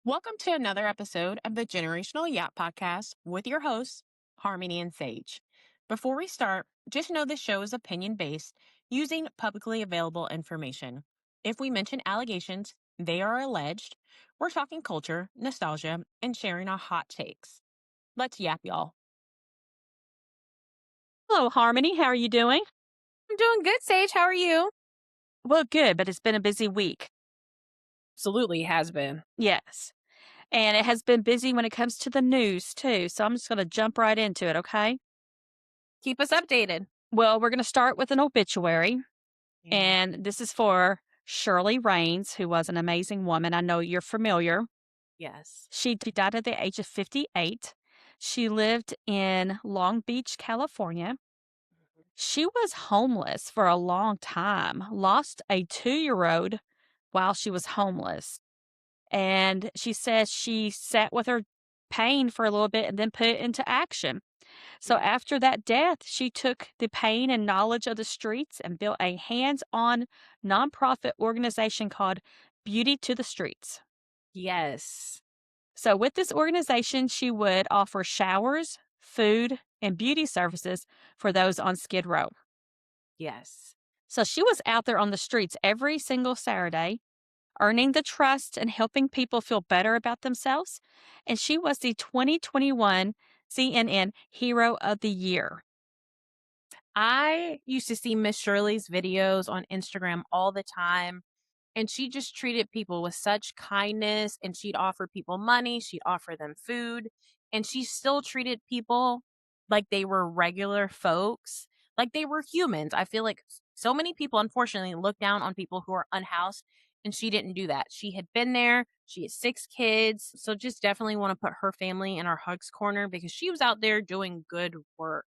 Welcome to another episode of the Generational Yacht Podcast with your hosts, Harmony and Sage. Before we start, just know this show is opinion based using publicly available information. If we mention allegations, they are alleged. We're talking culture, nostalgia, and sharing our hot takes. Let's yap, y'all. Hello, Harmony. How are you doing? I'm doing good, Sage. How are you? Well, good, but it's been a busy week. Absolutely has been. Yes. And it has been busy when it comes to the news, too. So I'm just going to jump right into it, okay? Keep us updated. Well, we're going to start with an obituary. Yeah. And this is for Shirley Raines, who was an amazing woman. I know you're familiar. Yes. She died at the age of 58. She lived in Long Beach, California. She was homeless for a long time, lost a 2-year-old while she was homeless. And she says she sat with her pain for a little bit and then put it into action. So Yeah. after that death, she took the pain and knowledge of the streets and built a hands on nonprofit organization called Beauty to the Streets. Yes. So with this organization, she would offer showers, food, and beauty services for those on Skid Row. Yes. So she was out there on the streets every single Saturday earning the trust and helping people feel better about themselves. And she was the 2021 CNN Hero of the Year. I used to see Miss Shirley's videos on Instagram all the time, and she just treated people with such kindness, and she'd offer people money, she'd offer them food, and she still treated people like they were regular folks, like they were humans. I feel like so many people unfortunately look down on people who are unhoused, and she didn't do that. She had been there, she had 6 kids, so just definitely want to put her family in our hugs corner because she was out there doing good work.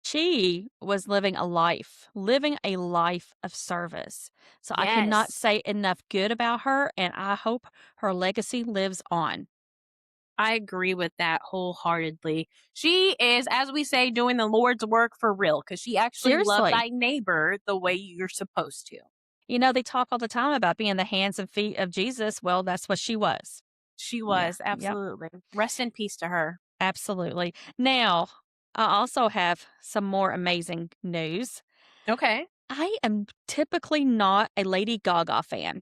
She was living a life of service. So I cannot Yes. say enough good about her, and I hope her legacy lives on. I agree with that wholeheartedly. She is, as we say, doing the Lord's work for real because she actually loved Seriously. thy neighbor the way you're supposed to. They talk all the time about being the hands and feet of Jesus. Well, that's what she was. She Yeah. was, Yep. absolutely. Rest in peace to her. Absolutely. Now, I also have some more amazing news. Okay. I am typically not a Lady Gaga fan.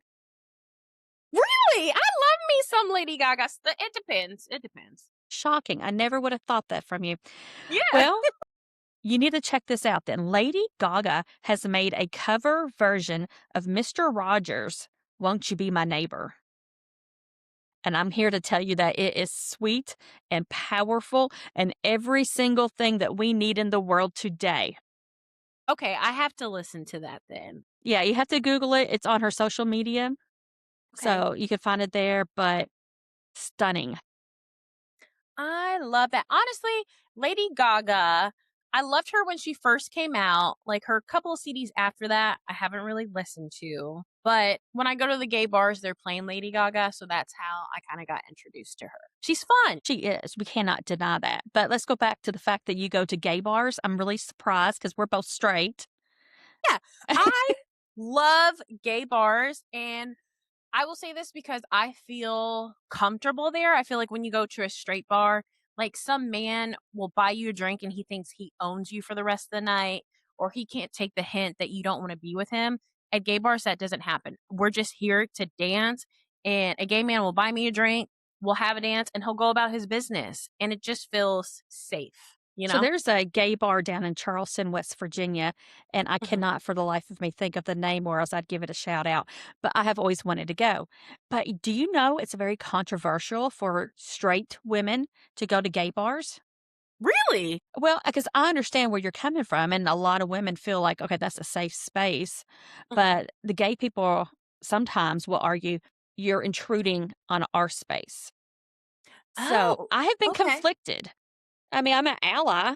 Really? I love me some Lady Gaga. It depends. It depends. Shocking. I never would have thought that from you. Yeah. Well, you need to check this out then. Lady Gaga has made a cover version of Mr. Rogers' Won't You Be My Neighbor? And I'm here to tell you that it is sweet and powerful and every single thing that we need in the world today. Okay. I have to listen to that then. Yeah, you have to Google it. It's on her social media. Okay. So you can find it there, but stunning. I love that. Honestly, Lady Gaga, I loved her when she first came out. Like her couple of CDs after that, I haven't really listened to. But when I go to the gay bars, they're playing Lady Gaga. So that's how I kind of got introduced to her. She's fun. She is. We cannot deny that. But let's go back to the fact that you go to gay bars. I'm really surprised because we're both straight. Yeah. I love gay bars. And I will say this because I feel comfortable there. I feel like when you go to a straight bar, like some man will buy you a drink and he thinks he owns you for the rest of the night, or he can't take the hint that you don't want to be with him. At gay bars, that doesn't happen. We're just here to dance, and a gay man will buy me a drink, we'll have a dance, and he'll go about his business. And it just feels safe, you So know? there's a gay bar down in Charleston, West Virginia, and I Mhm. cannot for the life of me think of the name or else I'd give it a shout out. But I have always wanted to go. But do you know it's very controversial for straight women to go to gay bars? Really? Well, because I understand where you're coming from, and a lot of women feel like, okay, that's a safe space. Mhm. But the gay people sometimes will argue you're intruding on our space. So Oh, I have been okay. conflicted. I mean, I'm an ally.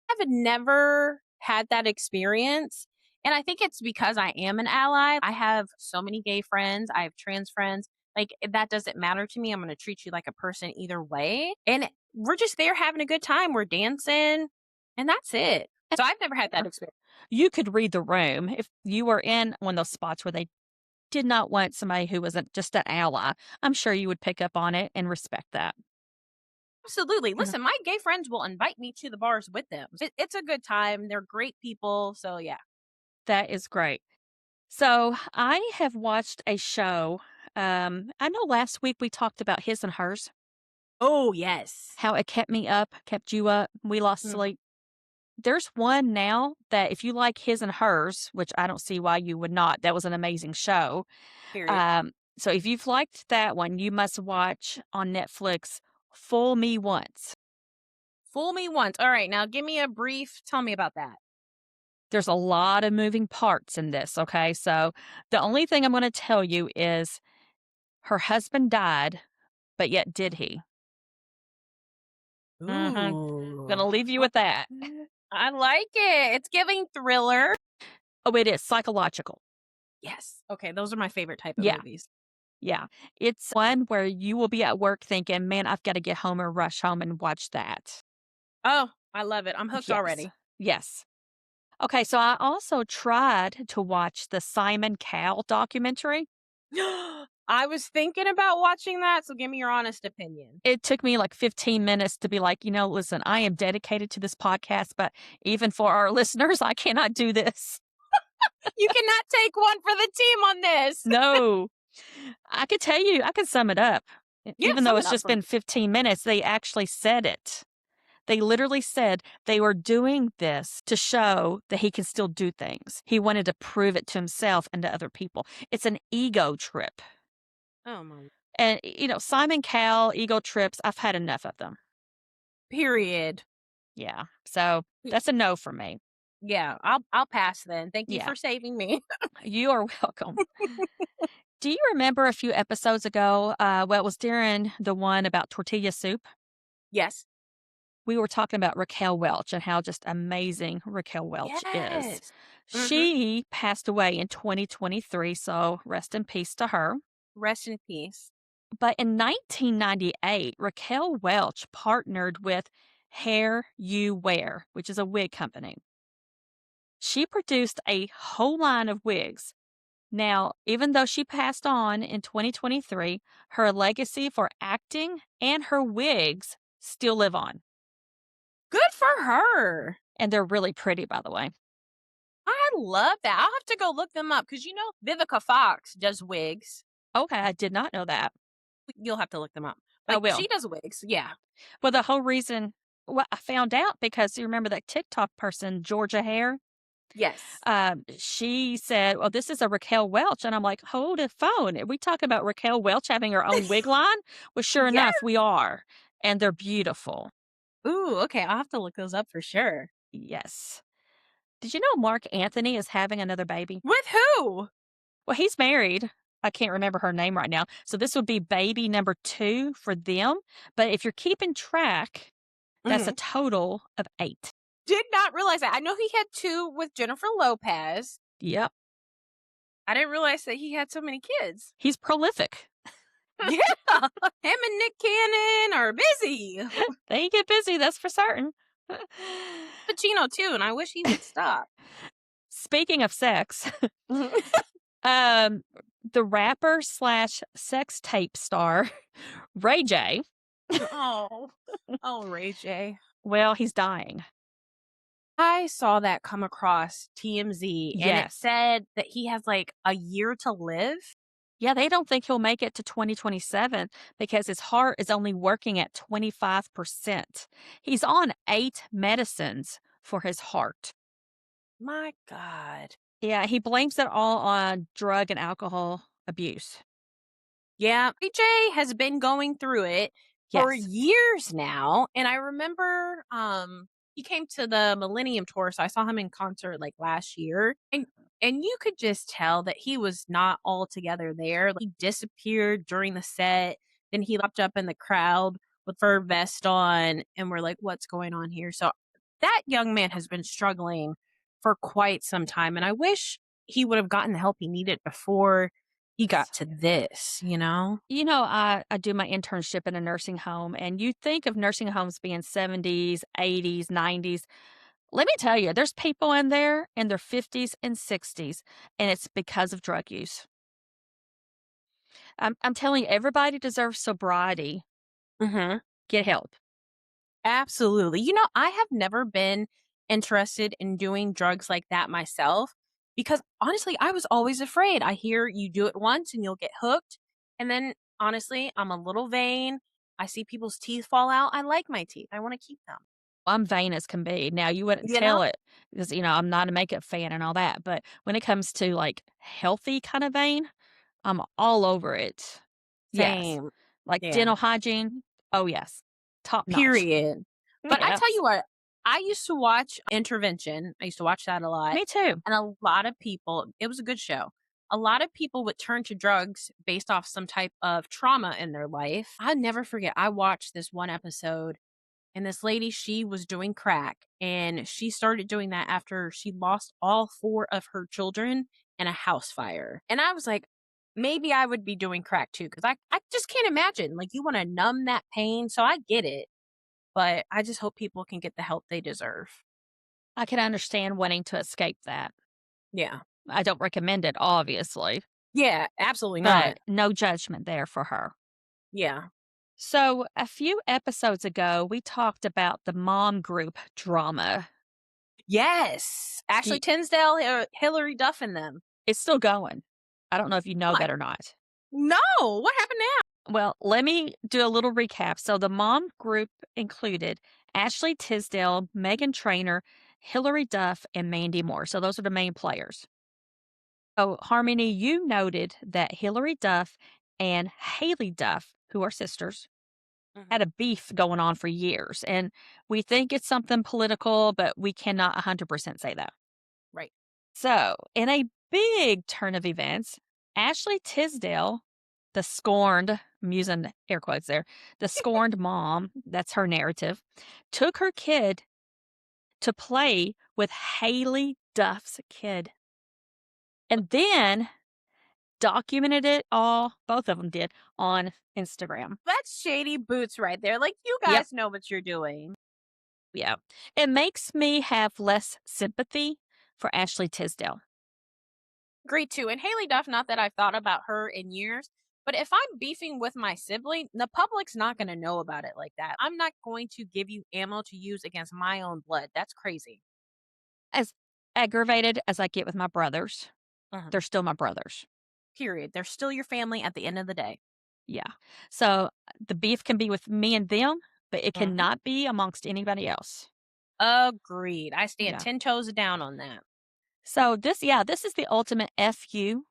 I've never had that experience. And I think it's because I am an ally. I have so many gay friends, I have trans friends. Like, that doesn't matter to me. I'm going to treat you like a person either way. And we're just there having a good time. We're dancing, and that's it. So I've never had that experience. You could read the room if you were in one of those spots where they did not want somebody who wasn't just an ally. I'm sure you would pick up on it and respect that. Absolutely. Mhm. Listen, my gay friends will invite me to the bars with them. It's a good time. They're great people. So, yeah. That is great. So I have watched a show. I know last week we talked about His and Hers, Oh, yes. how it kept me up, kept you up. We lost Mhm. sleep. There's one now that if you like His and Hers, which I don't see why you would not, that was an amazing show. Period. So if you've liked that one, you must watch on Netflix Fool Me Once. Fool me once. All right. Now, give me a brief. Tell me about that. There's a lot of moving parts in this, okay? So the only thing I'm going to tell you is her husband died, but yet did he? Mhm. Ooh. Gonna leave you Okay. with that. I like it. It's giving thriller. Oh, it is psychological. Yes. Okay. Those are my favorite type of Yeah, movies. yeah. It's one where you will be at work thinking, "Man, I've got to get home or rush home and watch that." Oh, I love it. I'm hooked Yes. already. Yes. Okay, so I also tried to watch the Simon Cowell documentary. I was thinking about watching that. So, give me your honest opinion. It took me like 15 minutes to be like, listen, I am dedicated to this podcast, but even for our listeners, I cannot do this. You cannot take one for the team on this. No. I could tell you, I could sum it up. Yeah, Even though sum it it's up just for me. been 15 minutes, they actually said it. They literally said they were doing this to show that he can still do things. He wanted to prove it to himself and to other people. It's an ego trip. Oh my. And, Simon Cowell, ego trips, I've had enough of them. Period. Yeah. So that's a no for me. Yeah, I'll pass then. Thank you Yeah. for saving me. You are welcome. Do you remember a few episodes ago? Well, it was during the one about tortilla soup. Yes. We were talking about Raquel Welch and how just amazing Raquel Welch is. Yes. Mhm. She passed away in 2023, so rest in peace to her. Rest in peace. But in 1998, Raquel Welch partnered with Hair You Wear, which is a wig company. She produced a whole line of wigs. Now, even though she passed on in 2023, her legacy for acting and her wigs still live on. Good for her. And they're really pretty, by the way. I love that. I'll have to go look them up because Vivica Fox does wigs. Okay, I did not know that. You'll have to look them up. I But will. she does wigs. Yeah. Well, the whole reason I found out because you remember that TikTok person, Georgia Hare? Yes. She said, "Well, this is a Raquel Welch." And I'm like, hold a phone. Are we talking about Raquel Welch having her own wig line? Well, sure Yes. enough, we are. And they're beautiful. Ooh, okay. I'll have to look those up for sure. Yes. Did you know Mark Anthony is having another baby? With who? Well, he's married. I can't remember her name right now. So this would be baby number 2 for them. But if you're keeping track, that's a Mhm. total of 8. Did not realize that. I know he had two with Jennifer Lopez. Yep. I didn't realize that he had so many kids. He's prolific. Yeah. Him and Nick Cannon are busy. They get busy, that's for certain. Pacino too, and I wish he would stop. Speaking of sex, Mhm. um, the rapper slash sex tape star, Ray J, Oh. Oh, Ray J. well, he's dying. I saw that come across TMZ and it Yes. said that he has like a year to live. Yeah, they don't think he'll make it to 2027 because his heart is only working at 25%. He's on 8 medicines for his heart. My God. Yeah, he blames it all on drug and alcohol abuse. Yeah, Ray J has been going through it for Yes. years now. And I remember he came to the Millennium Tour, so I saw him in concert like last year. And you could just tell that he was not altogether there. He disappeared during the set. Then he popped up in the crowd with fur vest on, and we're like, what's going on here? So that young man has been struggling for quite some time. And I wish he would have gotten the help he needed before he got to this, you know? I do my internship in a nursing home, and you think of nursing homes being 70s, 80s, 90s. Let me tell you, there's people in there in their 50s and 60s, and it's because of drug use. I'm telling you, everybody deserves sobriety. Mhm. Get help. Absolutely. You know, I have never been interested in doing drugs like that myself because honestly, I was always afraid. I hear you do it once and you'll get hooked. And then honestly, I'm a little vain. I see people's teeth fall out. I like my teeth. I want to keep them. I'm vain as can be. Now, you wouldn't You know? tell it because, I'm not a makeup fan and all that, but when it comes to, like, healthy kind of vain, I'm all over it. Yes. Same. Like, Yeah. dental hygiene, oh, yes. Top notch. Period. But I tell Yes. you what, I used to watch Intervention. I used to watch that a lot. Me too. And a lot of people, it was a good show. A lot of people would turn to drugs based off some type of trauma in their life. I never forget, I watched this one episode and this lady, she was doing crack and she started doing that after she lost all four of her children in a house fire. And I was like, maybe I would be doing crack too because I just can't imagine. Like, you want to numb that pain. So I get it, but I just hope people can get the help they deserve. I can understand wanting to escape that. Yeah. I don't recommend it, obviously, Yeah, absolutely not. but no judgment there for her. Yeah. So, a few episodes ago, we talked about the mom group drama. Yes. Ashley Y- Tisdale, Hillary Duff and them. It's still going. I don't know if you know What? that or not. No. What happened now? Well, let me do a little recap. So, the mom group included Ashley Tisdale, Megan Trainor, Hillary Duff, and Mandy Moore. So, those are the main players. So, Harmony, you noted that Hillary Duff and Haley Duff, who are sisters, Mhm. had a beef going on for years. And we think it's something political, but we cannot 100% say that. Right. So, in a big turn of events, Ashley Tisdale, the scorned, I'm using air quotes there, the scorned mom, that's her narrative, took her kid to play with Haley Duff's kid. And then documented it all, both of them did, on Instagram. That's shady boots right there. Like, you Yep. guys know what you're doing. Yeah. It makes me have less sympathy for Ashley Tisdale. Agreed too. And Haley Duff, not that I've thought about her in years, but if I'm beefing with my sibling, the public's not going to know about it like that. I'm not going to give you ammo to use against my own blood. That's crazy. As aggravated as I get with my brothers, Mhm. they're still my brothers. Period. They're still your family at the end of the day. Yeah. So the beef can be with me and them, but it Mhm. cannot be amongst anybody else. Agreed. I stand Yeah. 10 toes down on that. So this is the ultimate FU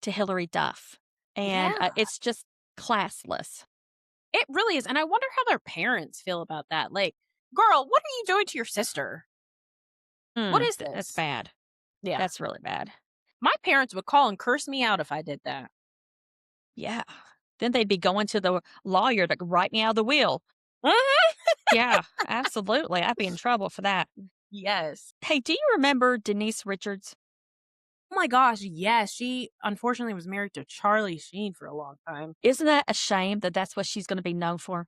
to Hillary Duff. And Yeah, it's just classless. it really is. And I wonder how their parents feel about that. Like, girl, what are you doing to your sister? What is That's this? bad. Yeah. That's really bad. My parents would call and curse me out if I did that. Yeah. Then they'd be going to the lawyer to write me out of the will. Mhm. Yeah, absolutely. I'd be in trouble for that. Yes. Hey, do you remember Denise Richards? Oh my gosh, yes. She unfortunately was married to Charlie Sheen for a long time. Isn't that a shame that that's what she's going to be known for?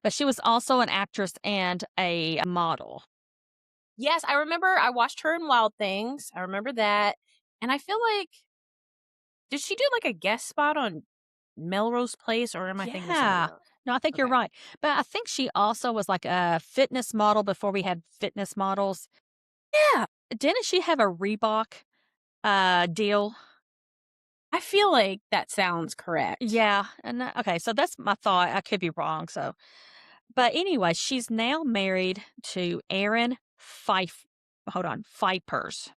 But she was also an actress and a model. Yes, I remember I watched her in Wild Things. I remember that. And I feel like, did she do like a guest spot on Melrose Place or am I thinking of somebody Yeah. else? No, I think you're Okay. right. But I think she also was like a fitness model before we had fitness models. Yeah. Didn't she have a Reebok deal? I feel like that sounds correct. Yeah. And okay, so that's my thought. I could be wrong. So, but anyway, she's now married to Aaron Fife. Hold on, Fipers,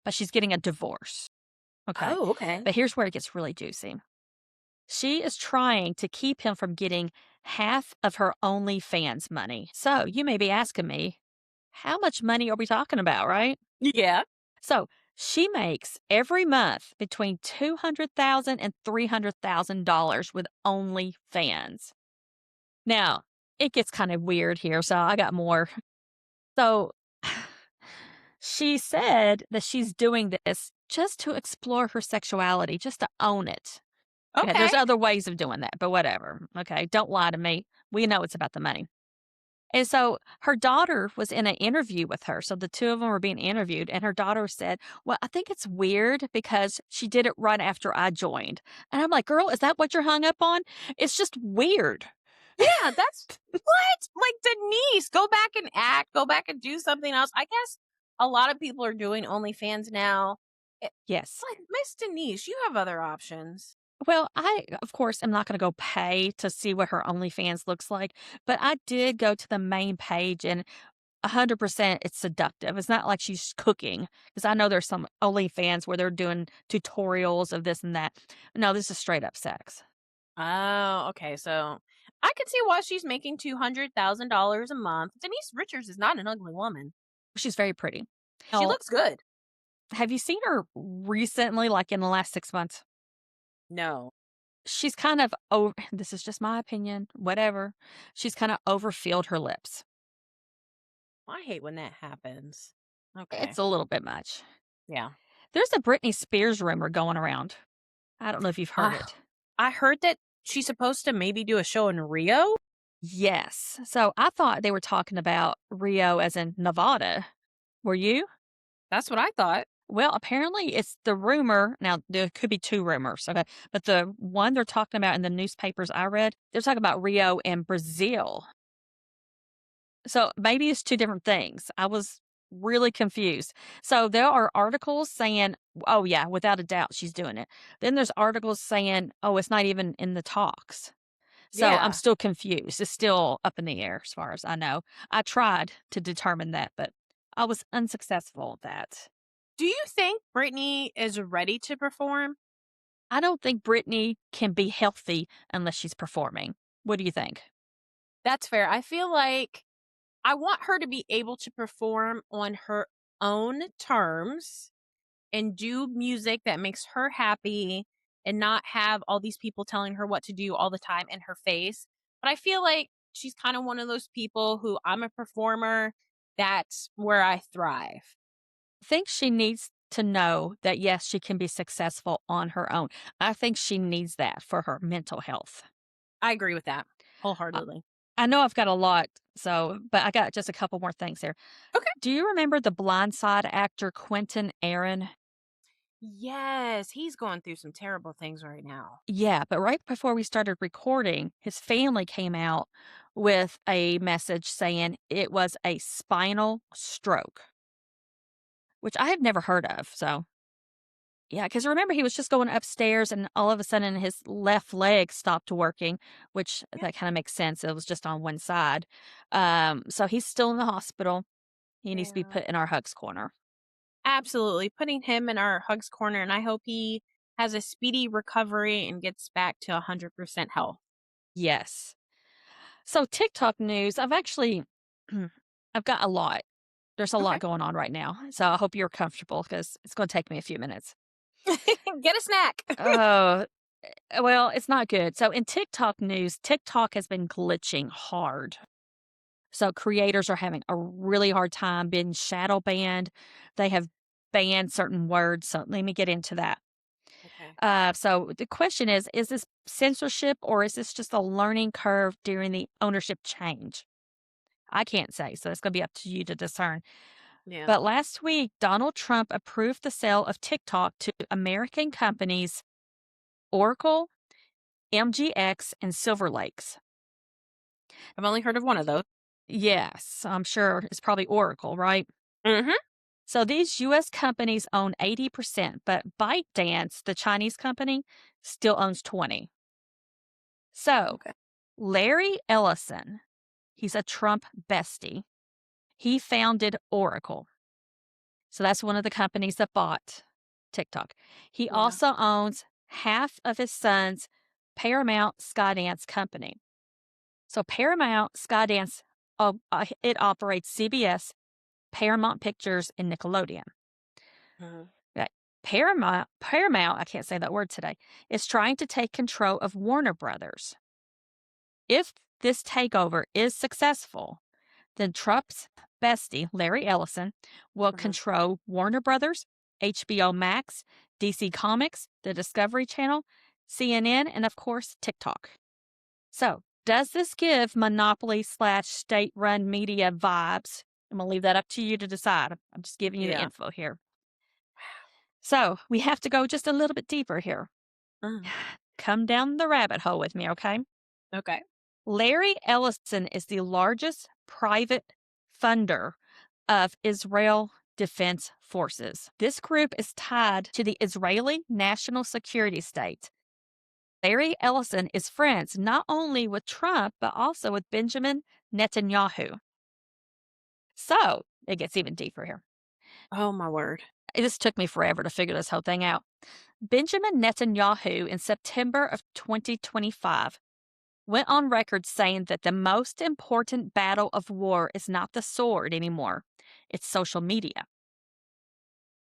but she's getting a divorce. Okay. Oh, okay. But here's where it gets really juicy. She is trying to keep him from getting half of her OnlyFans money. So you may be asking me, how much money are we talking about, right? Yeah. So she makes every month between $200,000 and $300,000 with OnlyFans. Now, it gets kind of weird here, so I got more. So she said that she's doing this just to explore her sexuality, just to own it. Okay, Okay. there's other ways of doing that, but whatever. Okay, don't lie to me. We know it's about the money. And so her daughter was in an interview with her. So the two of them were being interviewed, and her daughter said, "Well, I think it's weird because she did it right after I joined." And I'm like, "Girl, is that what you're hung up on? It's just weird." Yeah, that's what? Like, Denise, go back and act, go back and do something else. I guess a lot of people are doing OnlyFans now. Yes. But Miss Denise, you have other options. Well, I, of course, am not going to go pay to see what her OnlyFans looks like, but I did go to the main page and 100% it's seductive. It's not like she's cooking because I know there's some OnlyFans where they're doing tutorials of this and that. No, this is straight up sex. Oh, okay. So I could see why she's making $200,000 a month. Denise Richards is not an ugly woman. She's very pretty. She Now, looks good. have you seen her recently, like in the last 6 months? No, She's kind of over, this is just my opinion, whatever. She's kind of overfilled her lips. I hate when that happens. Okay. It's a little bit much. Yeah. There's a Britney Spears rumor going around. I don't know if you've heard Uh, it. I heard that she's supposed to maybe do a show in Rio. Yes. So I thought they were talking about Rio as in Nevada. Were you? That's what I thought. Well, apparently it's the rumor. Now, there could be two rumors, okay? But the one they're talking about in the newspapers I read, they're talking about Rio and Brazil. So maybe it's two different things. I was really confused. So there are articles saying, oh, yeah, without a doubt, she's doing it. Then there's articles saying, oh, it's not even in the talks. So I'm Yeah. still confused. It's still up in the air as far as I know. I tried to determine that, but I was unsuccessful at that. Do you think Britney is ready to perform? I don't think Britney can be healthy unless she's performing. What do you think? That's fair. I feel like I want her to be able to perform on her own terms and do music that makes her happy and not have all these people telling her what to do all the time in her face. But I feel like she's kind of one of those people who I'm a performer. That's where I thrive. I think she needs to know that, yes, she can be successful on her own. I think she needs that for her mental health. I agree with that I, wholeheartedly. I know I've got a lot, so, but I got just a couple more things here. Okay. Do you remember the Blind Side actor Quentin Aaron? Yes, he's going through some terrible things right now. Yeah, but right before we started recording, his family came out with a message saying it was a spinal stroke, which I had never heard of. So, yeah, because remember, he was just going upstairs and all of a sudden his left leg stopped working, which Yeah. that kind of makes sense. It was just on one side. So he's still in the hospital. He needs to be Yeah. put in our Hugs Corner. Absolutely. Putting him in our hugs corner, and I hope he has a speedy recovery and gets back to 100% health. Yes. So TikTok news, I've actually, I've got a lot. There's a lot Okay. going on right now. So I hope you're comfortable because it's going to take me a few minutes. Get a snack. Oh, well, it's not good. So in TikTok news, TikTok has been glitching hard. So creators are having a really hard time being shadow banned. They have banned certain words. So let me get into that. Okay. So the question is this censorship or is this just a learning curve during the ownership change? I can't say. So it's going to be up to you to discern. Yeah. But last week, Donald Trump approved the sale of TikTok to American companies Oracle, MGX, and Silver Lakes. I've only heard of one of those. Yes, I'm sure it's probably Oracle, right? Mhm. So these US companies own 80%, but ByteDance, the Chinese company, still owns 20. So Okay. Larry Ellison, he's a Trump bestie. He founded Oracle. So that's one of the companies that bought TikTok. He Yeah. also owns half of his son's Paramount Skydance company. So Paramount Skydance, it operates CBS, Paramount Pictures, and Nickelodeon. Mhm. Right. Paramount, I can't say that word today, is trying to take control of Warner Brothers. If this takeover is successful, then Trump's bestie, Larry Ellison, will Mhm. control Warner Brothers, HBO Max, DC Comics, the Discovery Channel, CNN, and of course, TikTok. So Does this give monopoly/state-run media vibes? I'm gonna leave that up to you to decide. I'm just giving you the Yeah. info here. So we have to go just a little bit deeper here. Mm. Come down the rabbit hole with me, okay? Okay. Larry Ellison is the largest private funder of Israel Defense Forces. This group is tied to the Israeli National Security State. Larry Ellison is friends not only with Trump, but also with Benjamin Netanyahu. So it gets even deeper here. Oh my word. This took me forever to figure this whole thing out. Benjamin Netanyahu, in September of 2025, went on record saying that the most important battle of war is not the sword anymore, it's social media.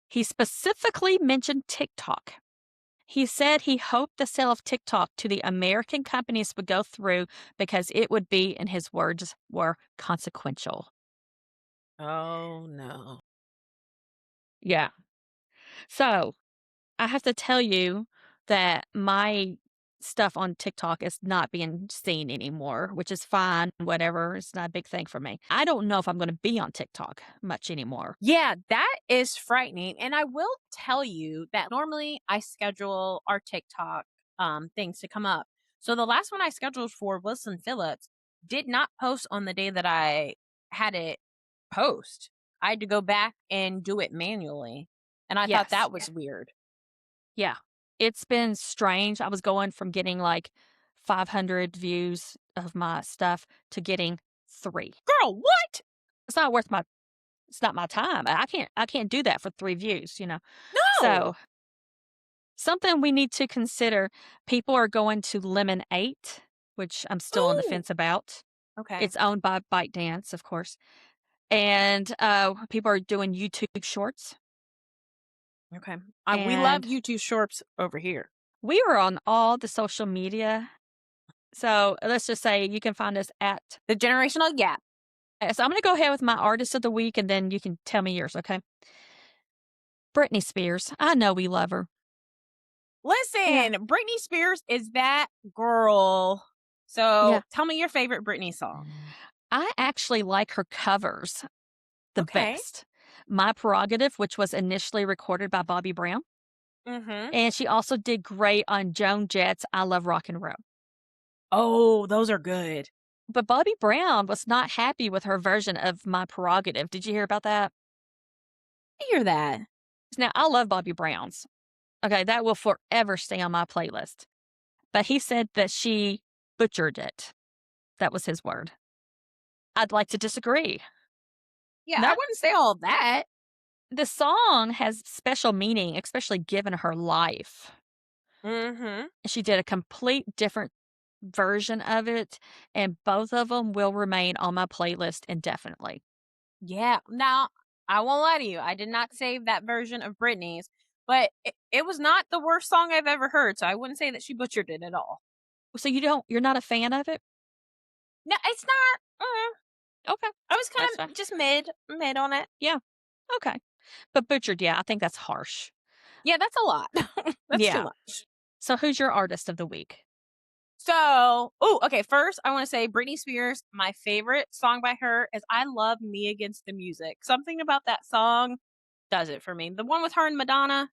He specifically mentioned TikTok. He said he hoped the sale of TikTok to the American companies would go through because it would be, in his words, were consequential. Oh no. Yeah. So I have to tell you that my stuff on TikTok is not being seen anymore, which is fine, whatever. It's not a big thing for me. I don't know if I'm going to be on TikTok much anymore. Yeah, that is frightening. And I will tell you that normally I schedule our TikTok things to come up. So the last one I scheduled for Wilson Phillips did not post on the day that I had it post. I had to go back and do it manually. And I thought Yes. that was weird. Yeah. It's been strange. I was going from getting like 500 views of my stuff to getting 3. Girl, what? It's not worth my it's not my time. I can't do that for 3 views, you know. No. So, something we need to consider, people are going to Lemon 8, which I'm still on the Oh. fence about. Okay. It's owned by ByteDance, of course. And people are doing YouTube Shorts. Okay. We love And YouTube Shorts over here. we are on all the social media. So let's just say you can find us at. The generational gap. So I'm going to go ahead with my artist of the week and then you can tell me yours, okay? Britney Spears. I know we love her. Yeah. Listen, Britney Spears is that girl. So Yeah. tell me your favorite Britney song. I actually like her covers the Okay. best. My Prerogative, which was initially recorded by Bobby Brown. Mm-hmm. And she also did great on Joan Jett's I Love Rock and Roll. Oh, those are good. But Bobby Brown was not happy with her version of My Prerogative. Did you hear about that? I hear that. Now, I love Bobby Brown's. Okay, that will forever stay on my playlist. But he said that she butchered it. That was his word. I'd like to disagree. Yeah, No, I wouldn't say all that. the song has special meaning, especially given her life. Mm-hmm. She did a complete different version of it, and both of them will remain on my playlist indefinitely. Yeah. Now, I won't lie to you. I did not save that version of Britney's, but it was not the worst song I've ever heard. So I wouldn't say that she butchered it at all. So you're not a fan of it? No, it's not. Okay, I was kind that's fine. of just mid on it. Yeah, okay. But butchered, yeah, I think that's harsh. Yeah, that's a lot. That's too Yeah. much. So who's your artist of the week? So, okay. First, I want to say Britney Spears. My favorite song by her is "I Love Me Against the Music." Something about that song does it for me. The one with her and Madonna.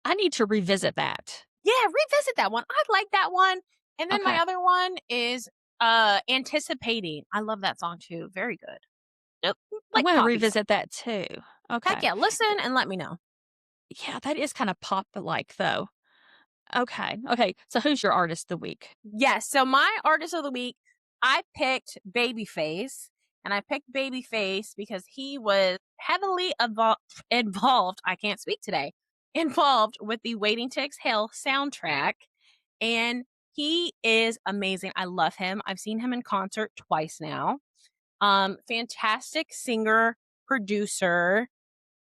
I need to revisit that. Yeah, revisit that one. I like that one. And then my Okay. other one is "Anticipating." I love that song too. Very good. Yep, I'm like gonna poppy song. revisit that too. Heck Okay. yeah! Listen and let me know. Yeah, that is kind of pop-like though. Okay. Okay. So who's your artist of the week? Yes. So my artist of the week, I picked Babyface, and I picked Babyface because he was heavily involved. I can't speak today. Involved with the Waiting to Exhale soundtrack, and he is amazing. I love him. I've seen him in concert twice now. Fantastic singer, producer.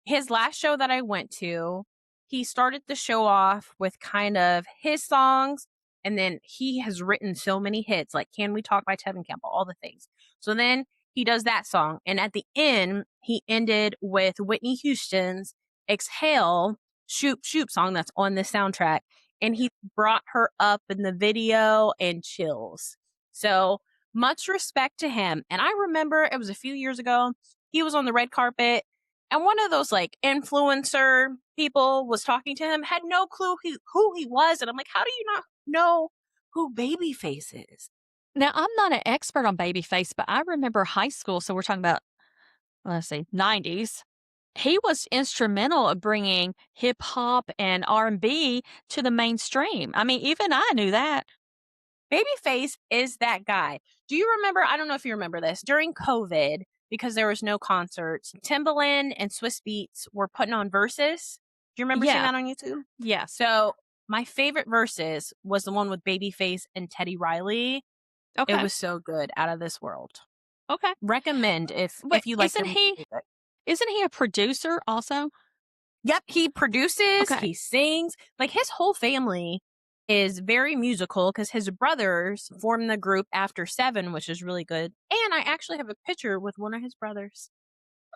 His last show that I went to, he started the show off with kind of his songs, and then he has written so many hits like Can We Talk by Tevin Campbell, all the things. So then he does that song, and at the end, he ended with Whitney Houston's Exhale Shoop Shoop song that's on this soundtrack, and he brought her up in the video and chills. So much respect to him. And I remember it was a few years ago, he was on the red carpet and one of those like influencer people was talking to him, had no clue who he was. And I'm like, how do you not know who Babyface is? Now, I'm not an expert on Babyface, but I remember high school, so we're talking about, let's see, 90s. He was instrumental of bringing hip hop and R&B to the mainstream. I mean, even I knew that. Babyface is that guy. Do you remember? I don't know if you remember this during COVID because there was no concerts. Timbaland and Swiss Beats were putting on verses. Do you remember seeing Yeah. that on YouTube? Yes. So my favorite verses was the one with Babyface and Teddy Riley. It Okay. was so good, out of this world. Okay. Recommend But if you like the music. isn't he a producer also? Yep, he produces, Okay. he sings. Like his whole family is very musical because his brothers formed the group After Seven, which is really good. And I actually have a picture with one of his brothers.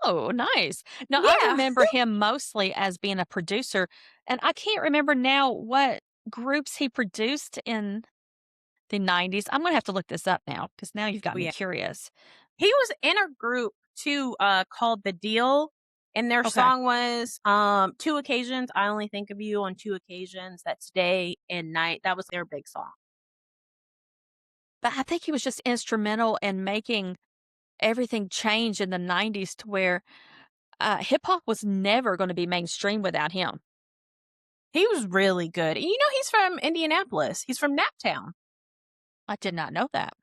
Oh, nice. Now, I Yeah. remember him mostly as being a producer, and I can't remember now what groups he produced in the 90s. I'm gonna have to look this up now because now you've got Oh, me yeah. curious. He was in a group too, called The Deal. And their Okay. song was Two Occasions. I only think of you on two occasions. That's day and night. That was their big song. But I think he was just instrumental in making everything change in the 90s to where hip hop was never going to be mainstream without him. He was really good. And you know, he's from Indianapolis. He's from Naptown. I did not know that.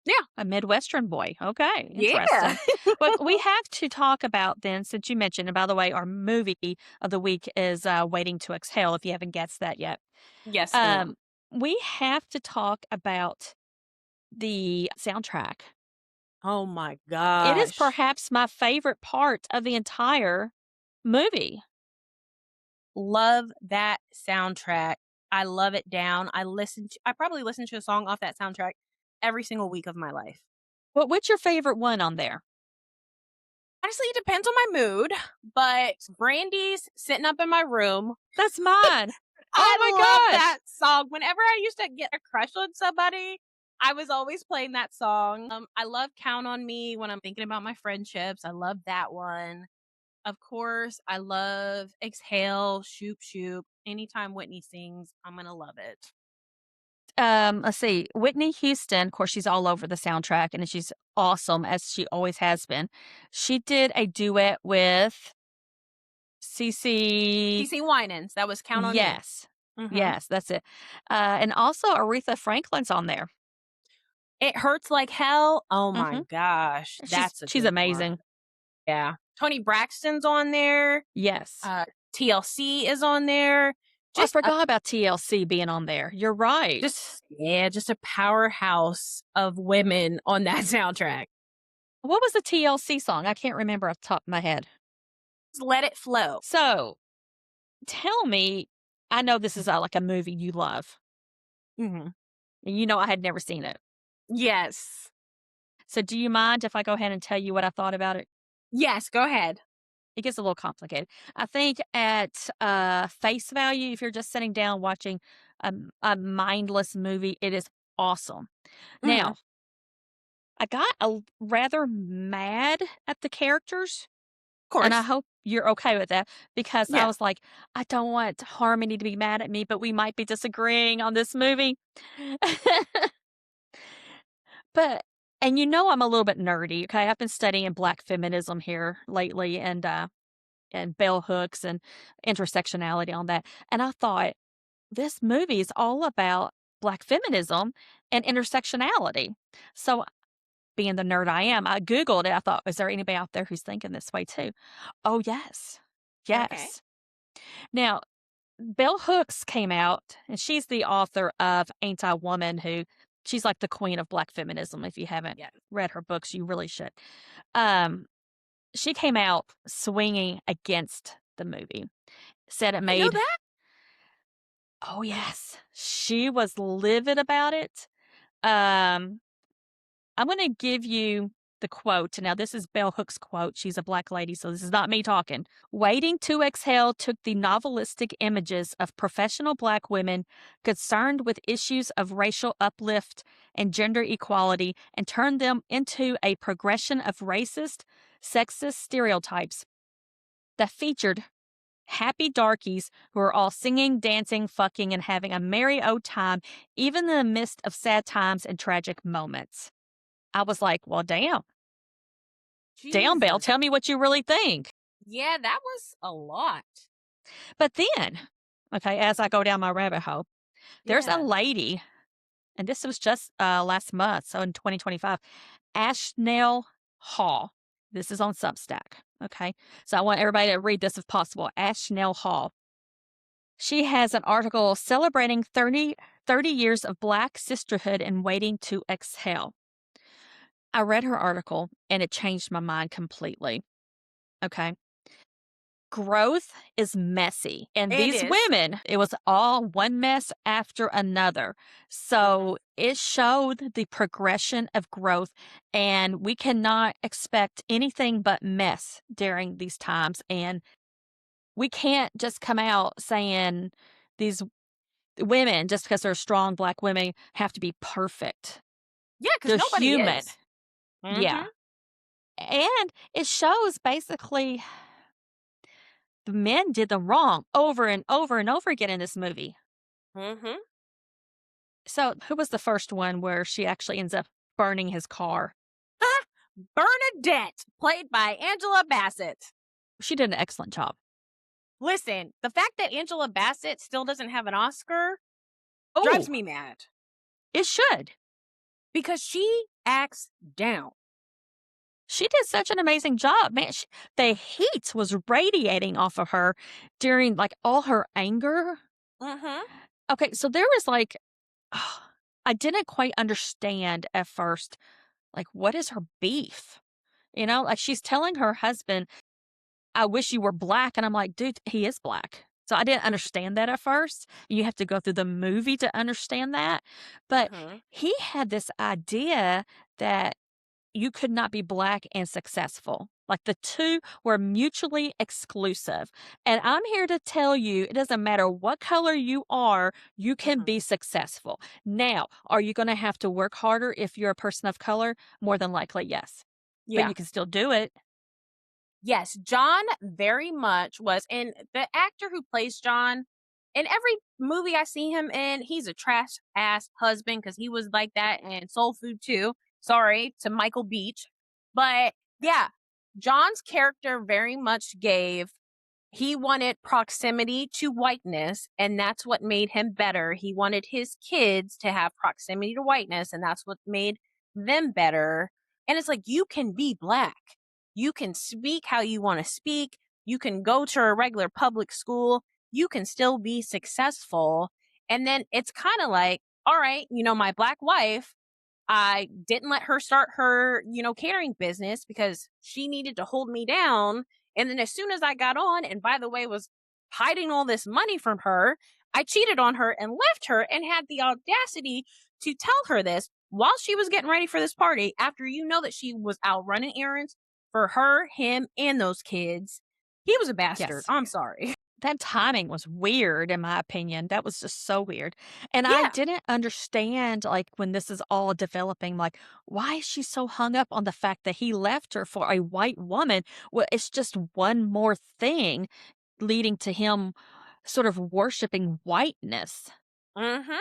Yeah. A Midwestern boy. Okay, Yeah. interesting. But we have to talk about then, since you mentioned, and by the way, our movie of the week is Waiting to Exhale, if you haven't guessed that yet. Yes, ma'am. Um, we have to talk about the soundtrack. Oh my It is gosh. perhaps my favorite part of the entire movie. Love that soundtrack. I love it down. I probably listen to a song off that soundtrack every single week of my life. What's your favorite one on there? Honestly, it depends on my mood, but Brandy's Sitting Up in My Room. That's mine. Oh I love my gosh. that song. Whenever I used to get a crush on somebody, I was always playing that song. I love Count on Me when I'm thinking about my friendships. I love that one. Of course, I love Exhale, Shoop Shoop. Anytime Whitney sings, I'm gonna love it. Let's see. Whitney Houston, of course, she's all over the soundtrack and she's awesome as she always has been. She did a duet with CC. CC Winans, that was Count on Me. Yes. Mhm. Yes, that's it. And also Aretha Franklin's on there. It Hurts Like Hell. Oh my Mhm. gosh, She's that's a she's good one. amazing. Yeah. Tony Braxton's on there. Yes. Uh, TLC is on there. I Just a forgot about TLC being on there. You're right. just a powerhouse of women on that soundtrack. What was the TLC song? I can't remember off the top of my head. Just Let It Flow. So, tell me, I know this is like a movie you love. Mhm. And you know I had never seen it. Yes. So, do you mind if I go ahead and tell you what I thought about it? Yes, go ahead. It gets a little complicated. I think at face value, if you're just sitting down watching a mindless movie, it is awesome. Mhm. Now, I got rather mad at the characters, Of and I course. hope you're okay with that because I Yeah. was like, I don't want Harmony to be mad at me, but we might be disagreeing on this movie. But and you know I'm a little bit nerdy, okay? I've been studying black feminism here lately and bell hooks and intersectionality on that. And I thought this movie is all about black feminism and intersectionality. So being the nerd I am, I Googled it. I thought, is there anybody out there who's thinking this way too? Oh, yes. Okay. Yes. Now, Bell Hooks came out, and she's the author of Ain't I Woman, who she's like the queen of black feminism. If you haven't Yes. read her books, you really should. Um, she came out swinging against the movie, said it I know made, that. oh, yes, she was livid about it. Um, I'm going to give you the quote. Now, this is Bell Hooks' quote. She's a black lady, so this is not me talking. Waiting to Exhale took the novelistic images of professional black women concerned with issues of racial uplift and gender equality and turned them into a progression of racist, sexist stereotypes that featured happy darkies who are all singing, dancing, fucking, and having a merry old time, even in the midst of sad times and tragic moments. I was like, well, damn. Damn, Belle, Jesus. tell me what you really think. Yeah, that was a lot. But then, okay, as I go down my rabbit hole, there's a Yeah. lady, and this was just last month, so in 2025, Ashnell Hall. This is on Substack. Okay. So I want everybody to read this if possible. Ashnell Hall. She has an article celebrating 30 years of Black sisterhood and waiting to exhale. I read her article and it changed my mind completely. Okay. Growth is messy. And It these is. women, it was all one mess after another. So it showed the progression of growth, and we cannot expect anything but mess during these times. And we can't just come out saying these women, just because they're strong black women, have to be perfect. Yeah, because They're nobody human. is. Yeah. And it shows basically the men did them wrong over and over and over again in this movie. Mm-hmm. So, who was the first one where she actually ends up burning his car? Bernadette, played by Angela Bassett. She did an excellent job. Listen, the fact that Angela Bassett still doesn't have an Oscar Oh, drives me mad it should. because she acts down. She did such an amazing job, man. The heat was radiating off of her during like all her anger. Mm-hmm. Okay, so there was like, I didn't quite understand at first, like, what is her beef? You know, like she's telling her husband, I wish you were black. And I'm like, dude, he is black. So I didn't understand that at first. You have to go through the movie to understand that. But Mm-hmm. he had this idea that you could not be black and successful. Like the two were mutually exclusive. And I'm here to tell you it doesn't matter what color you are, you can Mm-hmm. be successful. Now, are you going to have to work harder if you're a person of color? More than likely, yes. But Yeah. you can still do it. Yes, John very much was. And the actor who plays John, in every movie I see him in, he's a trash ass husband because he was like that in Soul Food too. Sorry to Michael Beach. But yeah, John's character very much he wanted proximity to whiteness, and that's what made him better. He wanted his kids to have proximity to whiteness, and that's what made them better. And it's like, you can be black. You can speak how you want to speak. You can go to a regular public school. You can still be successful. And then it's kind of like, all right, my black wife, I didn't let her start her, catering business because she needed to hold me down. And then as soon as I got on, and by the way, was hiding all this money from her, I cheated on her and left her and had the audacity to tell her this while she was getting ready for this party after that she was out running errands for her, him, and those kids. He was a bastard. Yes. I'm sorry. That timing was weird, in my opinion. That was just so weird. And I Yeah. didn't understand, like, when this is all developing, like, why is she so hung up on the fact that he left her for a white woman? Well, it's just one more thing leading to him sort of worshiping whiteness. Mm-hmm.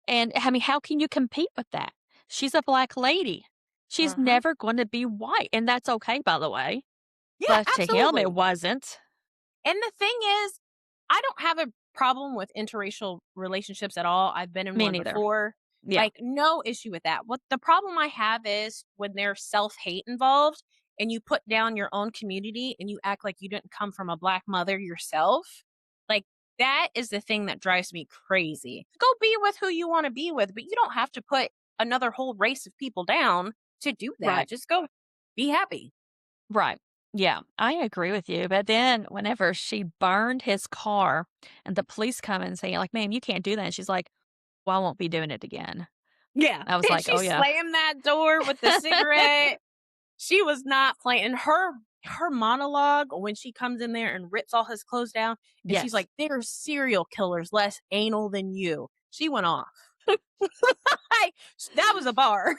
And I mean, how can you compete with that? She's a black lady. She's Mm-hmm. never going to be white. And that's okay, by the way. Yeah, But to him, absolutely. it wasn't. And the thing is, I don't have a problem with interracial relationships at all. I've been in Me one neither. before. Yeah. Like, no issue with that. What the problem I have is when there's self hate involved and you put down your own community and you act like you didn't come from a black mother yourself. Like, that is the thing that drives me crazy. Go be with who you want to be with, but you don't have to put another whole race of people down to do that. Right. Just go be happy. Right. Yeah, I agree with you. But then whenever she burned his car and the police come and say, like, ma'am, you can't do that. And she's like, well, I won't be doing it again. Yeah. I was And like, she "Oh, yeah." slammed that door with the cigarette. She was not playing. And her monologue when she comes in there and rips all his clothes down, and she's Yes. like, "They're serial killers less anal than you." She went off. That was a bar.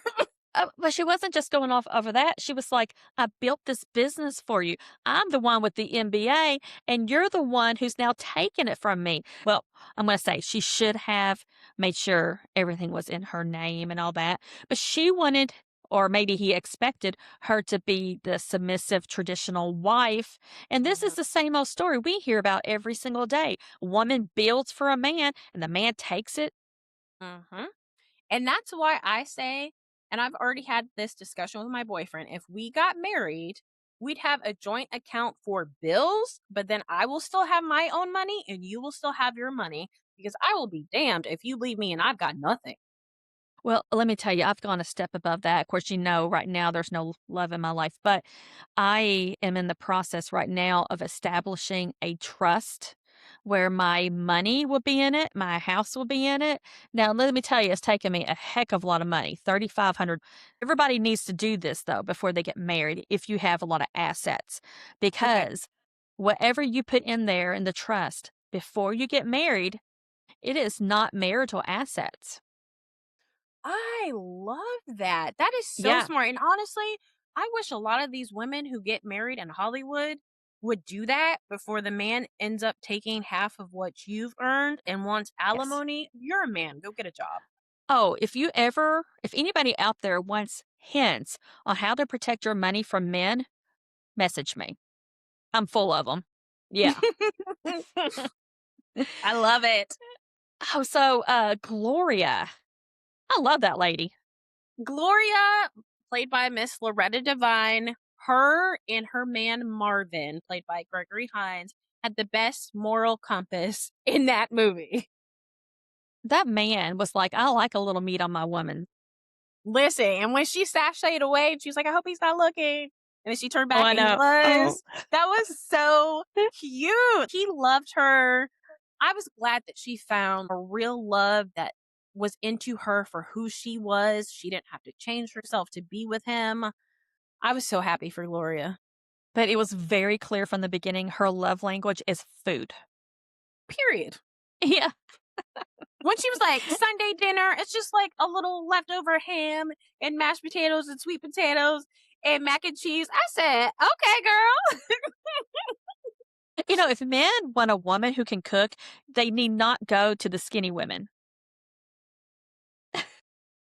But she wasn't just going off over that. She was like, "I built this business for you. I'm the one with the MBA, and you're the one who's now taking it from me." Well, I'm going to say she should have made sure everything was in her name and all that. But she wanted, or maybe he expected her to be the submissive traditional wife. And this is Mhm, the same old story we hear about every single day. Woman builds for a man, and the man takes it. mhm. And that's why I say, and I've already had this discussion with my boyfriend, if we got married, we'd have a joint account for bills, but then I will still have my own money and you will still have your money because I will be damned if you leave me and I've got nothing. Well, let me tell you, I've gone a step above that. Of course, right now there's no love in my life, but I am in the process right now of establishing a trust where my money will be in it, my house will be in it. Now, let me tell you, it's taken me a heck of a lot of money, 3,500. Everybody needs to do this though before they get married if you have a lot of assets, Okay. because whatever you put in there in the trust before you get married, it is not marital assets. I love that. That is so Yeah. smart. And honestly, I wish a lot of these women who get married in Hollywood would do that before the man ends up taking half of what you've earned and wants Yes. alimony. You're a man. Go get a job. Oh, if anybody out there wants hints on how to protect your money from men, message me. I'm full of them. Yeah. I love it. Oh, so, Gloria. I love that lady. Gloria, played by Miss Loretta Devine, her and her man Marvin, played by Gregory Hines, had the best moral compass in that movie. That man was like, "I like a little meat on my woman." Listen, and when she sashayed away, and she was like, "I hope he's not looking," and then she turned Oh, back I and he know. Oh. was. That was so cute. He loved her. I was glad that she found a real love that was into her for who she was. She didn't have to change herself to be with him. I was so happy for Gloria. But it was very clear from the beginning her love language is food. Period. Yeah. When she was like, Sunday dinner, it's just like a little leftover ham and mashed potatoes and sweet potatoes and mac and cheese. I said, okay, girl. If men want a woman who can cook, they need not go to the skinny women.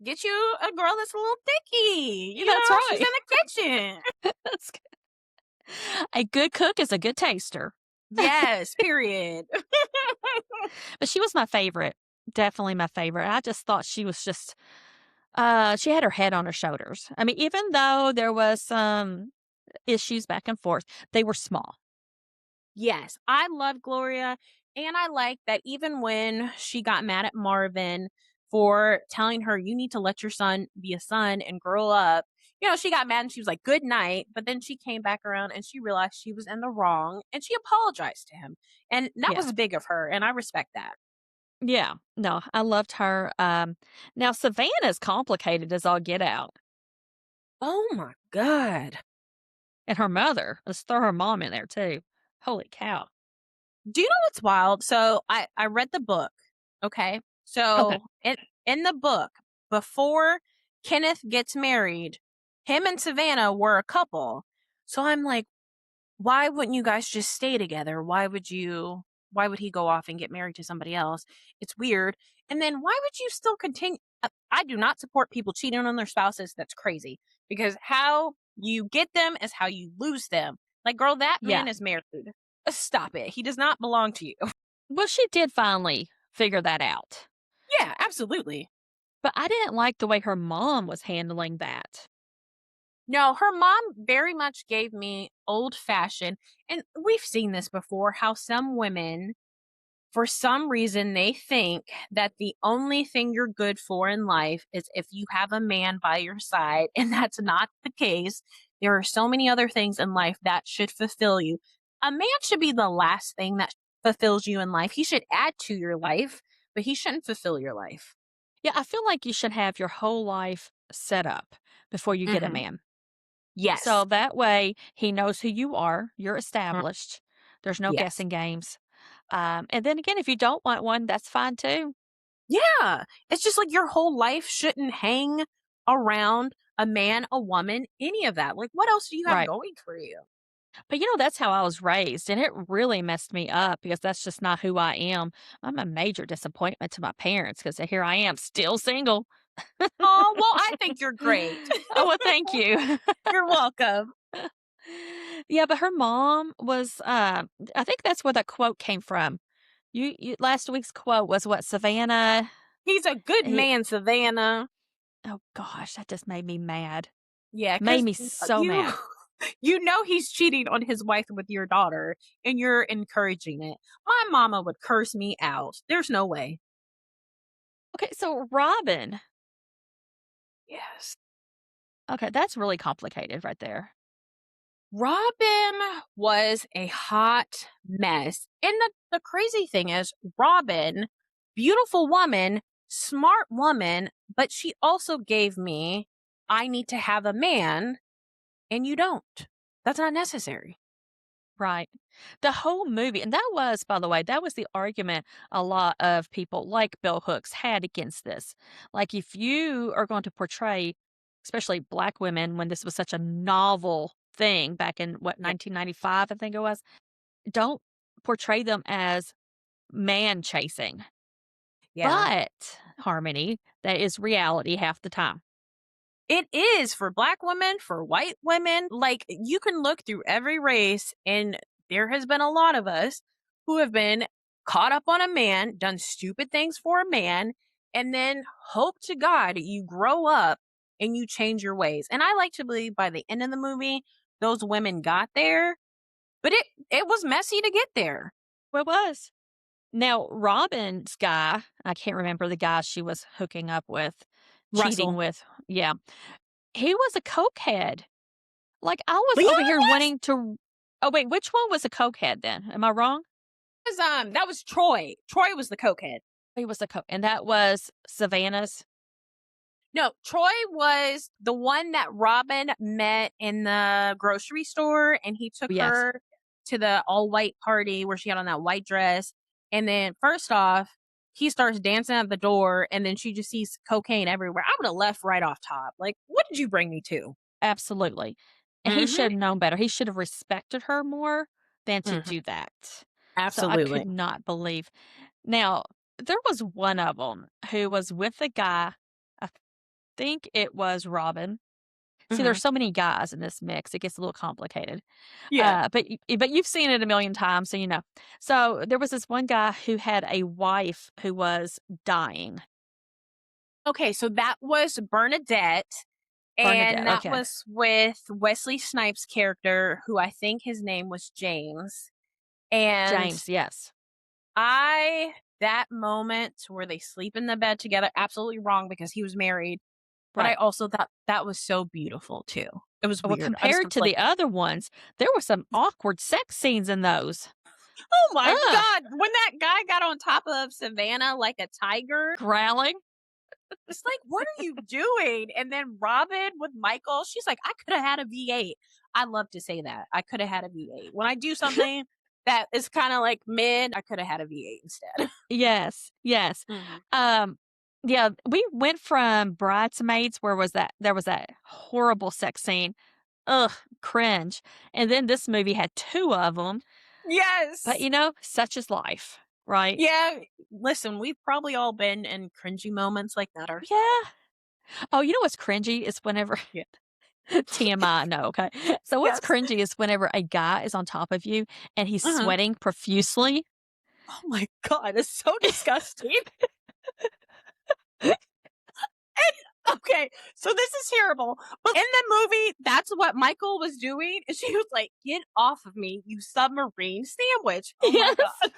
Get you a girl that's a little thicky. That's She's right. in the kitchen. That's good. A good cook is a good taster. Yes, period. But she was my favorite. Definitely my favorite. I just thought she was she had her head on her shoulders. I mean, even though there was some issues back and forth, they were small. Yes, I love Gloria. And I like that even when she got mad at Marvin for telling her, you need to let your son be a son and grow up, she got mad and she was like, good night. But then she came back around and she realized she was in the wrong and she apologized to him. And that Yeah. was big of her. And I respect that. Yeah. No, I loved her. Now Savannah's complicated as all get out. Oh my God. And her mother. Let's throw her mom in there too. Holy cow. Do you know what's wild? So I read the book. Okay. Okay. So in the book, before Kenneth gets married, him and Savannah were a couple. So I'm like, why wouldn't you guys just stay together? Why would he go off and get married to somebody else? It's weird. And then why would you still continue? I do not support people cheating on their spouses. That's crazy. Because how you get them is how you lose them. Like, girl, that Yeah. man is married. Stop it. He does not belong to you. Well, she did finally figure that out. Yeah, absolutely. But I didn't like the way her mom was handling that. No, her mom very much gave me old fashioned, and we've seen this before how some women, for some reason, they think that the only thing you're good for in life is if you have a man by your side, and that's not the case. There are so many other things in life that should fulfill you. A man should be the last thing that fulfills you in life. He should add to your life, but he shouldn't fulfill your life. Yeah, I feel like you should have your whole life set up before you get a Mhm. man. So Yes. that way he knows who you are, you're Mm, established. There's no yes. guessing games. And then again, if you don't want one, that's fine too. Yeah. It's just like your whole life shouldn't hang around a man, a woman, any of that. Like, what else do you have Right. going for you? But that's how I was raised, and it really messed me up because that's just not who I am. I'm a major disappointment to my parents because here I am still single. Oh, well, I think you're great. Oh, well, thank you. You're welcome. Yeah, but her mom was, I think that's where that quote came from. Last week's quote was what, Savannah? He's a good He, man, Savannah. oh gosh, that just made me mad. Yeah, Made because me so you mad. you know he's cheating on his wife with your daughter, and you're encouraging it. My mama would curse me out. There's no way. Okay, so Robin. Yes. Okay, that's really complicated right there. Robin was a hot mess. And the crazy thing is, Robin, beautiful woman, smart woman, but she also gave me, I need to have a man, and you don't. That's not necessary. Right. The whole movie, and that was, by the way, that was the argument a lot of people like Bell Hooks had against this. Like, if you are going to portray, especially black women, when this was such a novel thing back in what, Yeah. 1995, I think it was, don't portray them as man chasing. Yeah. But, Harmony, that is reality half the time. It is for black women, for white women. Like, you can look through every race, and there has been a lot of us who have been caught up on a man, done stupid things for a man, and then hope to God you grow up and you change your ways. And I like to believe by the end of the movie, those women got there, but it was messy to get there. Well, it was. Now, Robin's guy, I can't remember the guy she was hooking up with, cheating Russell. with. Yeah. He was a cokehead. Like, I was But yeah, over here wanting to oh, wait, which one was a cokehead then? Am I wrong? that was Troy. Troy was the cokehead. He was a coke and that was Savannah's? No, Troy was the one that Robin met in the grocery store, and he took Yes, her to the all white party where she had on that white dress. And then, first off, he starts dancing at the door, and then she just sees cocaine everywhere. I would have left right off top. Like, what did you bring me to? absolutely. And he Mm should have known better. He should have respected her more than hmm. to Mm hmm. do that. So I Absolutely. could not believe. Now, there was one of them who was with a guy, I think it was Robin. Mm See, hmm. there's so many guys in this mix, it gets a little complicated. Yeah. But you've seen it a million times, so you know. So, there was this one guy who had a wife who was dying. Okay, so that was Bernadette, and Bernadette, that okay. was with Wesley Snipes' character, who I think his name was James. And James, yes. that moment where they sleep in the bed together, absolutely wrong because he was married. But I Right. also thought that was so beautiful too. It was Well, weird. I just compared was to like, the other ones, there were some awkward sex scenes in those. oh my Ugh, God. When that guy got on top of Savannah like a tiger, growling. it's like, what are you doing? And then Robin with Michael, she's like, I could have had a V8. I love to say that. I could have had a V8. When I do something that is kind of like mid, I could have had a V8 instead. Yes, yes. Mhm. Um, yeah, we went from Bridesmaids, where was that there was that horrible sex scene. Ugh, cringe. And then this movie had 2 of them. But, Yes. such is life, right? Yeah, listen, we've probably all been in cringy moments like that ourselves. Yeah. Oh, you know what's cringy is whenever Yeah. TMI, no, okay. So what's Yes. cringy is whenever a guy is on top of you and he's Uh-huh. sweating profusely. Oh my God, it's so disgusting. Okay, so this is terrible. But in the movie, that's what Michael was doing. And she was like, get off of me, you submarine sandwich. Oh my Yes. God.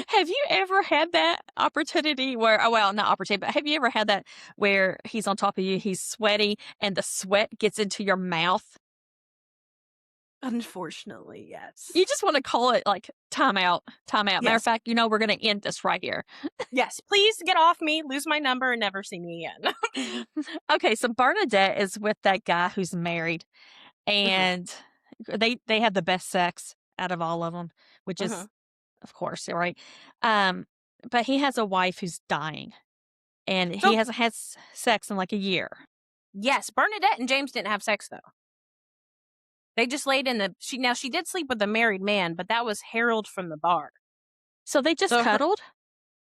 Have you ever had that opportunity where oh, well, not opportunity, but have you ever had that where he's on top of you, he's sweaty, and the sweat gets into your mouth? Unfortunately, You yes. just wanna call it, like, timeout, timeout. Matter of Yes. fact, we're gonna end this right here. Yes, please get off me, lose my number, and never see me again. Okay, so Bernadette is with that guy who's married, Mhm, and they have the best sex out of all of them, which is, mhm. of course, right? Um, but he has a wife who's dying, and he So, hasn't had sex in, like, a year. yes, Bernadette and James didn't have sex, though. They just laid in the she did sleep with a married man, but that was Harold from the bar. So they just So her cuddled?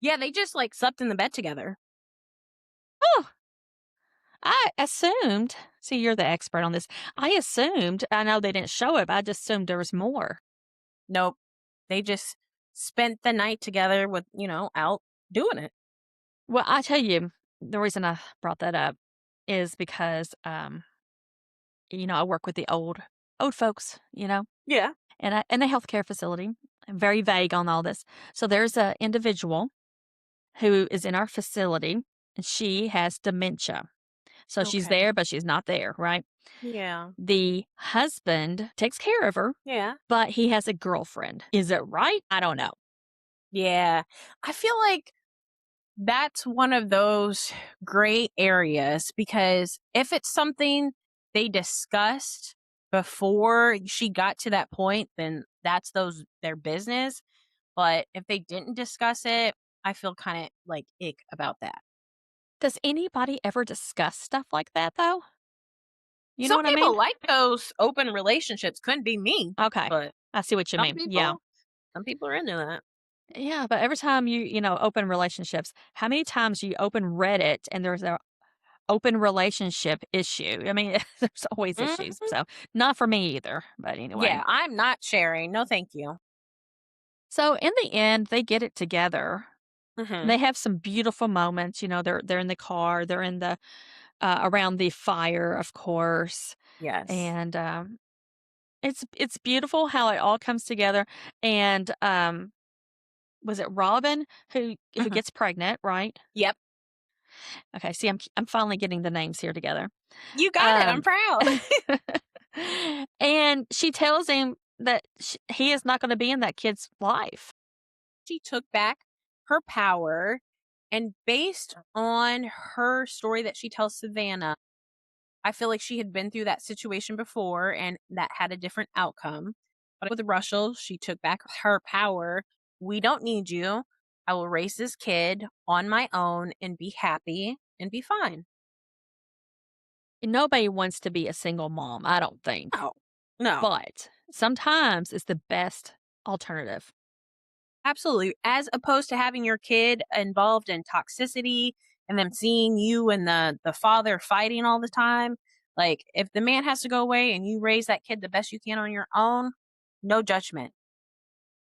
yeah, they just, like, slept in the bed together. Oh, I assumed see, you're the expert on this. I know they didn't show it, but I just assumed there was more. Nope. They just spent the night together with, out doing it. Well, I tell you, the reason I brought that up is because, I work with the old folks, Yeah. in a healthcare facility. I'm very vague on all this. So there's a individual who is in our facility, and she has dementia. So she's Okay. there, but she's not there, right? Yeah. The husband takes care of her, Yeah. but he has a girlfriend. Is it right? I don't know. Yeah. I feel like that's one of those gray areas because if it's something they discussed before she got to that point, then that's their business. But if they didn't discuss it, I feel kind of like ick about that. Does anybody ever discuss stuff like that, though? You know Some what I people mean? like those open relationships. Couldn't be me, Okay. but I see what you some mean. Yeah. people, some people are into that. Yeah, but every time open relationships, how many times you open Reddit and there's a open relationship issue? I mean, there's always issues. Mhm. So, not for me either. But anyway. Yeah, I'm not sharing. No, thank you. So, in the end, they get it together. Hmm. They have some beautiful moments. They're in the car, they're in the around the fire, of course. Yes. And it's beautiful how it all comes together. And was it Robin who Hmm. gets pregnant, right? Yep. Okay, see, I'm finally getting the names here together. You got it. I'm Um, proud. and she tells him that he is not gonna be in that kid's life. She took back her power, and based on her story that she tells Savannah, I feel like she had been through that situation before and that had a different outcome. But with Russell, she took back her power. We don't need you. I will raise this kid on my own and be happy and be fine. Nobody wants to be a single mom, I don't think, No, no, but sometimes it's the best alternative. absolutely. As opposed to having your kid involved in toxicity and them seeing you and the father fighting all the time. Like if the man has to go away and you raise that kid the best you can on your own, no judgment.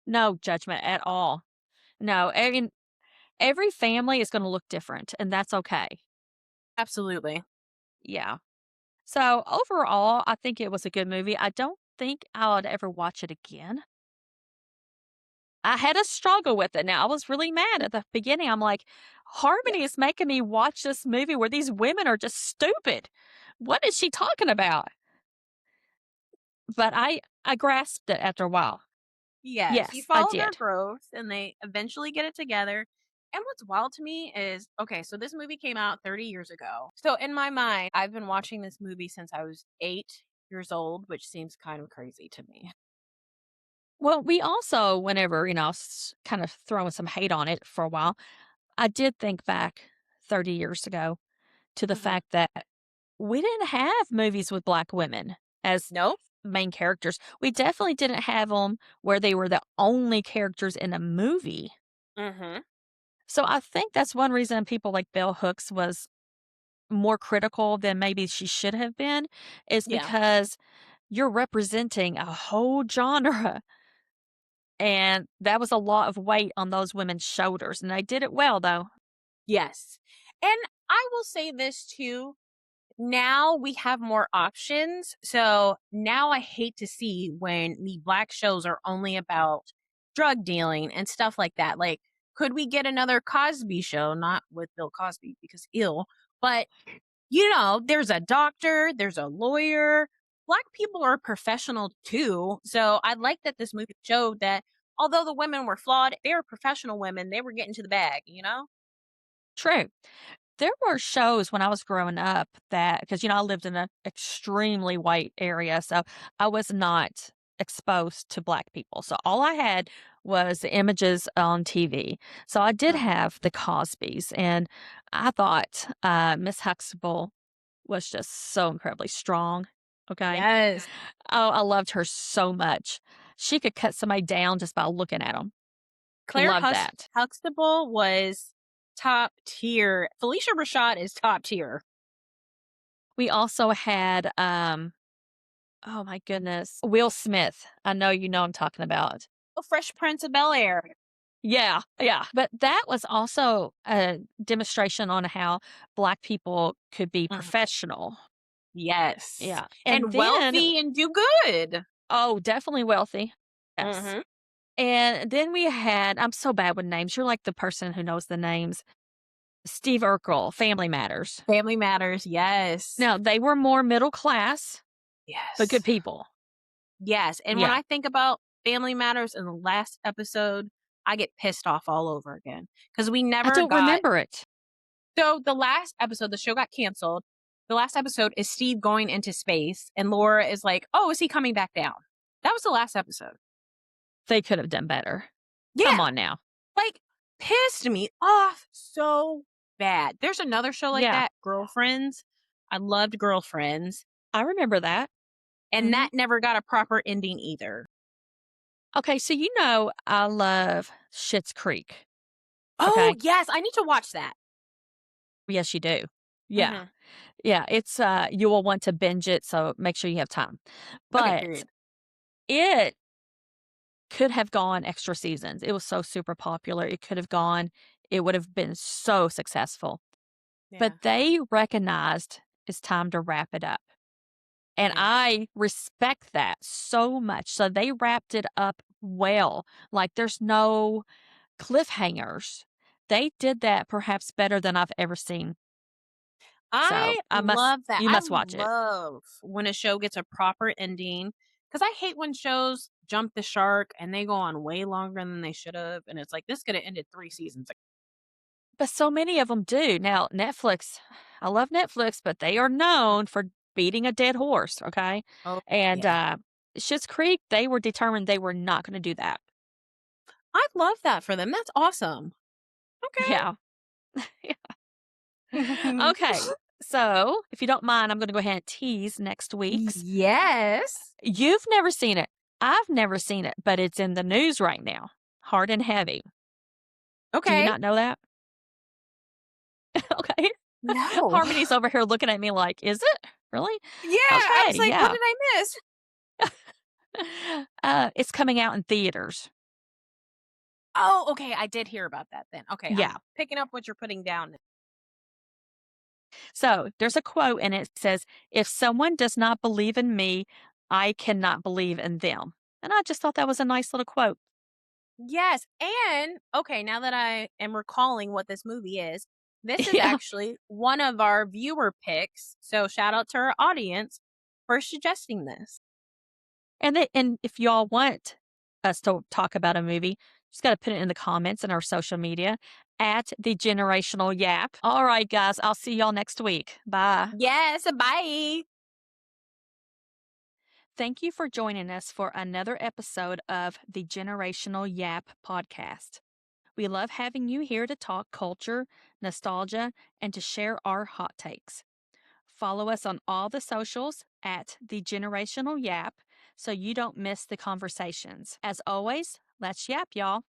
No judgment at all. No, every family is gonna look different, and that's okay. Absolutely. Yeah. So, overall, I think it was a good movie. I don't think I would ever watch it again. I had a struggle with it. Now, I was really mad at the beginning. I'm like, Yeah. Harmony is making me watch this movie where these women are just stupid. What is she talking about? But I grasped it after a while. Yes, you Yes, I follow their did. growth and they eventually get it together. And what's wild to me is okay, so this movie came out 30 years ago. So in my mind, I've been watching this movie since I was 8 years old, which seems kind of crazy to me. Well, we also, whenever, I was kind of throwing some hate on it for a while, I did think back 30 years ago to the Hmm. fact that we didn't have movies with black women as Nope. main characters. We definitely didn't have them where they were the only characters in a movie. Hmm. So I think that's one reason people like Bell Hooks was more critical than maybe she should have been, is Yeah. because you're representing a whole genre. And that was a lot of weight on those women's shoulders. And they did it well, though. Yes. And I will say this too. Now we have more options. So now I hate to see when the black shows are only about drug dealing and stuff like that. Like, could we get another Cosby show? Not with Bill Cosby because ill, but there's a doctor, there's a lawyer. Black people are professional too. So I like that this movie showed that although the women were flawed, they were professional women. They were getting to the bag, you know? True. There were shows when I was growing up that because, I lived in an extremely white area, so I was not exposed to Black people. So all I had was the images on TV. So I did Mhm. have the Cosbys, and I thought Miss Huxtable was just so incredibly strong. Okay. Yes. Oh, I loved her so much. She could cut somebody down just by looking at them. Claire Love that. Huxtable was top tier. Felicia Rashad is top tier. We also had oh my goodness. Will Smith. I know you know I'm talking about. Oh, Fresh Prince of Bel Air. Yeah, yeah. But that was also a demonstration on how Black people could be Mhm. professional. Yes. Yeah. And And then, wealthy and do good. oh, definitely wealthy. Yes. Mhm. And then we had, I'm so bad with names. You're like the person who knows the names. Steve Urkel, Family Matters. Family Matters. Yes. Now, they were more middle class, but Yes. good people. Yes. And when Yeah. I think about Family Matters in the last episode, I get pissed off all over again because we I never don't got. remember it. So the last episode, the show got canceled. The last episode is Steve going into space, and Laura is like, "Oh, is he coming back down?" That was the last episode. They could have done better. Come Yeah, on now. like pissed me off so bad. There's another show like Yeah. that, Girlfriends. I loved Girlfriends, I remember that. and Mhm. that never got a proper ending either. Okay, so I love Schitt's Creek, Oh okay? yes, I need to watch that. Yes, you do. Yeah. Hmm. Yeah, it's, you will want to binge it, so make sure you have time. Okay, But period. it could have gone extra seasons. It was so super popular. It could have gone. It would have been so successful. But Yeah, they recognized it's time to wrap it up. And yeah. I respect that so much. So they wrapped it up well. Like there's no cliffhangers. They did that perhaps better than I've ever seen. So I love that. you I must watch it. love when a show gets a proper ending because I hate when shows jump the shark and they go on way longer than they should have. And it's like, this could have ended 3 seasons ago. But so many of them do. Now, Netflix, I love Netflix, but they are known for beating a dead horse. Okay. Oh, And yeah. Schitt's Creek, they were determined they were not going to do that. I love that for them. That's awesome. Yeah. Okay. Okay. So, if you don't mind, I'm going to go ahead and tease next week's. Yes. You've never seen it. I've never seen it, but it's in the news right now. Hard and Heavy. Do you Okay. not know that? Okay. No. Harmony's over here looking at me like, "Is it? Really?" Yeah. I was Okay, like, what yeah. did I miss? It's coming out in theaters. Oh, okay. I did hear about that then. Okay. Yeah. I'm picking up what you're putting down. So, there's a quote and it says, "If someone does not believe in me, I cannot believe in them." And I just thought that was a nice little quote. Yes, and okay, now that I am recalling what this movie is, this is Yeah. actually one of our viewer picks. So shout out to our audience for suggesting this. And if y'all want us to talk about a movie, just got to put it in the comments in our social media at the Generational Yap. All right, guys, I'll see y'all next week. Bye. Yes, bye. Thank you for joining us for another episode of the Generational Yap podcast. We love having you here to talk culture, nostalgia, and to share our hot takes. Follow us on all the socials at the Generational Yap so you don't miss the conversations. As always, let's yap, y'all.